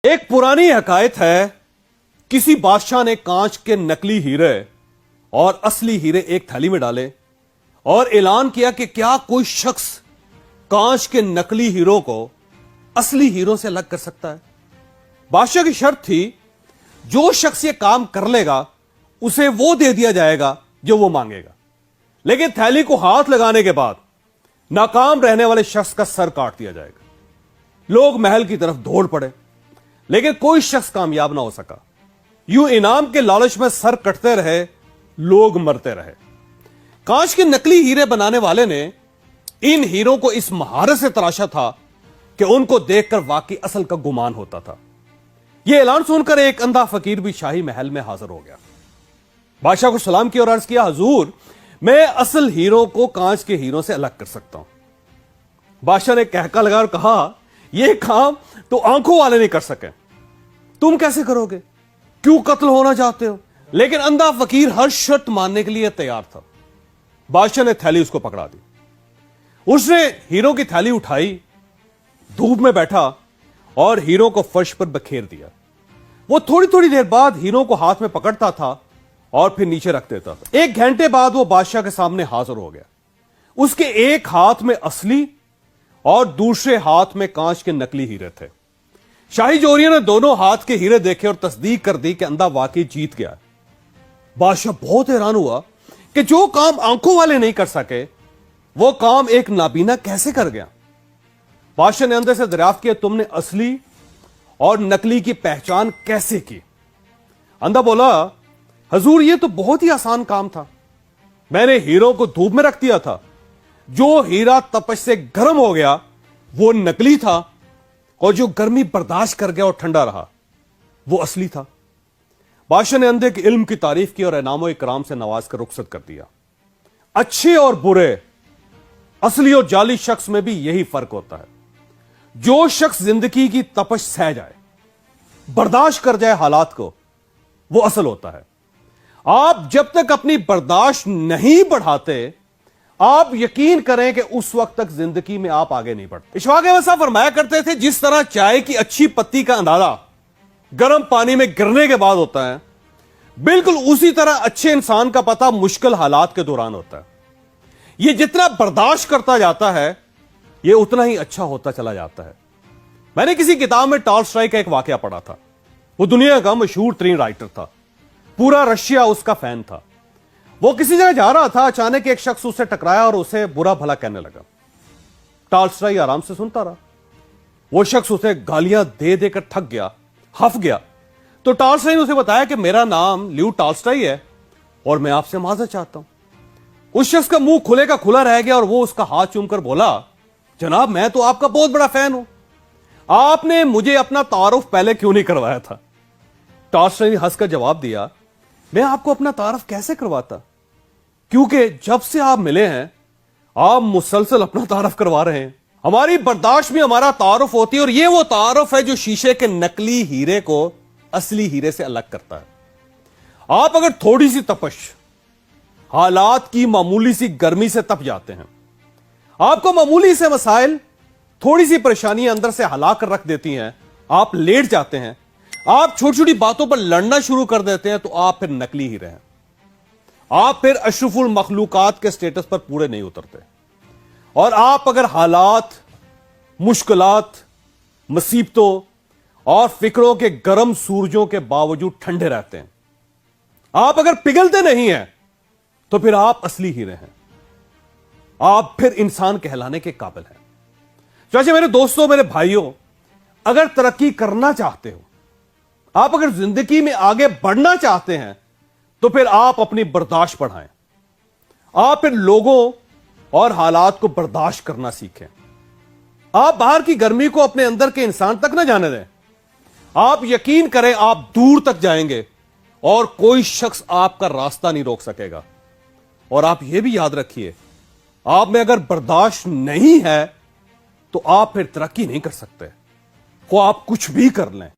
ایک پرانی حکایت ہے، کسی بادشاہ نے کانچ کے نکلی ہیرے اور اصلی ہیرے ایک تھیلی میں ڈالے اور اعلان کیا کہ کیا کوئی شخص کانچ کے نکلی ہیروں کو اصلی ہیروں سے الگ کر سکتا ہے۔ بادشاہ کی شرط تھی، جو شخص یہ کام کر لے گا اسے وہ دے دیا جائے گا جو وہ مانگے گا، لیکن تھیلی کو ہاتھ لگانے کے بعد ناکام رہنے والے شخص کا سر کاٹ دیا جائے گا۔ لوگ محل کی طرف دوڑ پڑے، لیکن کوئی شخص کامیاب نہ ہو سکا۔ یوں انعام کے لالچ میں سر کٹتے رہے، لوگ مرتے رہے۔ کانچ کے نکلی ہیرے بنانے والے نے ان ہیروں کو اس مہارت سے تراشا تھا کہ ان کو دیکھ کر واقعی اصل کا گمان ہوتا تھا۔ یہ اعلان سن کر ایک اندھا فقیر بھی شاہی محل میں حاضر ہو گیا۔ بادشاہ کو سلام کیا اور عرض کیا، حضور میں اصل ہیروں کو کانچ کے ہیروں سے الگ کر سکتا ہوں۔ بادشاہ نے کہکا لگا اور کہا، یہ کام تو آنکھوں والے نہیں کر سکے، تم کیسے کرو گے؟ کیوں قتل ہونا چاہتے ہو؟ لیکن اندھا فقیر ہر شرط ماننے کے لیے تیار تھا۔ بادشاہ نے تھیلی اس کو پکڑا دی، اس نے ہیروں کی تھیلی اٹھائی، دھوپ میں بیٹھا اور ہیروں کو فرش پر بکھیر دیا۔ وہ تھوڑی تھوڑی دیر بعد ہیروں کو ہاتھ میں پکڑتا تھا اور پھر نیچے رکھ دیتا تھا۔ ایک گھنٹے بعد وہ بادشاہ کے سامنے حاضر ہو گیا۔ اس کے ایک ہاتھ میں اصلی اور دوسرے ہاتھ میں کانچ کے نکلی ہیرے تھے۔ شاہی جوریوں نے دونوں ہاتھ کے ہیرے دیکھے اور تصدیق کر دی کہ اندھا واقعی جیت گیا۔ بادشاہ بہت حیران ہوا کہ جو کام آنکھوں والے نہیں کر سکے وہ کام ایک نابینا کیسے کر گیا۔ بادشاہ نے اندھے سے دریافت کیا، تم نے اصلی اور نکلی کی پہچان کیسے کی؟ اندھا بولا، حضور یہ تو بہت ہی آسان کام تھا، میں نے ہیروں کو دھوپ میں رکھ دیا تھا، جو ہیرا تپش سے گرم ہو گیا وہ نکلی تھا اور جو گرمی برداشت کر گیا اور ٹھنڈا رہا وہ اصلی تھا۔ بادشاہ نے اندھے کے علم کی تعریف کی اور انعام و اکرام سے نواز کر رخصت کر دیا۔ اچھے اور برے، اصلی اور جعلی شخص میں بھی یہی فرق ہوتا ہے۔ جو شخص زندگی کی تپش سہ جائے، برداشت کر جائے حالات کو، وہ اصل ہوتا ہے۔ آپ جب تک اپنی برداشت نہیں بڑھاتے، آپ یقین کریں کہ اس وقت تک زندگی میں آپ آگے نہیں بڑھتے۔ اشفاق احمد صاحب فرمایا کرتے تھے، جس طرح چائے کی اچھی پتی کا اندازہ گرم پانی میں گرنے کے بعد ہوتا ہے، بالکل اسی طرح اچھے انسان کا پتہ مشکل حالات کے دوران ہوتا ہے۔ یہ جتنا برداشت کرتا جاتا ہے یہ اتنا ہی اچھا ہوتا چلا جاتا ہے۔ میں نے کسی کتاب میں ٹالسٹائی کا ایک واقعہ پڑھا تھا۔ وہ دنیا کا مشہور ترین رائٹر تھا، پورا رشیا اس کا فین تھا۔ وہ کسی جگہ جا رہا تھا، اچانک ایک شخص اسے ٹکرایا اور اسے برا بھلا کہنے لگا۔ ٹالسٹائی آرام سے سنتا رہا۔ وہ شخص اسے گالیاں دے دے کر تھک گیا، ہف گیا۔ تو ٹالسٹائی نے اسے بتایا کہ میرا نام لیو ٹالسٹائی ہے اور میں آپ سے معذرت چاہتا ہوں۔ اس شخص کا منہ کھلے کا کھلا رہ گیا اور وہ اس کا ہاتھ چوم کر بولا، جناب میں تو آپ کا بہت بڑا فین ہوں، آپ نے مجھے اپنا تعارف پہلے کیوں نہیں کروایا تھا؟ ٹالسٹائی نے ہنس کر جواب دیا، میں آپ کو اپنا تعارف کیسے کرواتا، کیونکہ جب سے آپ ملے ہیں آپ مسلسل اپنا تعارف کروا رہے ہیں۔ ہماری برداشت میں ہمارا تعارف ہوتی ہے، اور یہ وہ تعارف ہے جو شیشے کے نکلی ہیرے کو اصلی ہیرے سے الگ کرتا ہے۔ آپ اگر تھوڑی سی تپش، حالات کی معمولی سی گرمی سے تپ جاتے ہیں، آپ کو معمولی سے مسائل، تھوڑی سی پریشانیاں اندر سے ہلا کر رکھ دیتی ہیں، آپ لیٹ جاتے ہیں، آپ چھوٹی چھوٹی باتوں پر لڑنا شروع کر دیتے ہیں، تو آپ پھر نکلی ہی رہے ہیں۔ آپ پھر اشرف المخلوقات کے سٹیٹس پر پورے نہیں اترتے۔ اور آپ اگر حالات، مشکلات، مصیبتوں اور فکروں کے گرم سورجوں کے باوجود ٹھنڈے رہتے ہیں، آپ اگر پگھلتے نہیں ہیں، تو پھر آپ اصلی ہیرے ہیں، آپ پھر انسان کہلانے کے قابل ہیں۔ چاچے میرے دوستوں، میرے بھائیوں، اگر ترقی کرنا چاہتے ہو، آپ اگر زندگی میں آگے بڑھنا چاہتے ہیں، تو پھر آپ اپنی برداشت بڑھائیں۔ آپ پھر لوگوں اور حالات کو برداشت کرنا سیکھیں۔ آپ باہر کی گرمی کو اپنے اندر کے انسان تک نہ جانے دیں۔ آپ یقین کریں آپ دور تک جائیں گے اور کوئی شخص آپ کا راستہ نہیں روک سکے گا۔ اور آپ یہ بھی یاد رکھیے، آپ میں اگر برداشت نہیں ہے تو آپ پھر ترقی نہیں کر سکتے، وہ آپ کچھ بھی کر لیں۔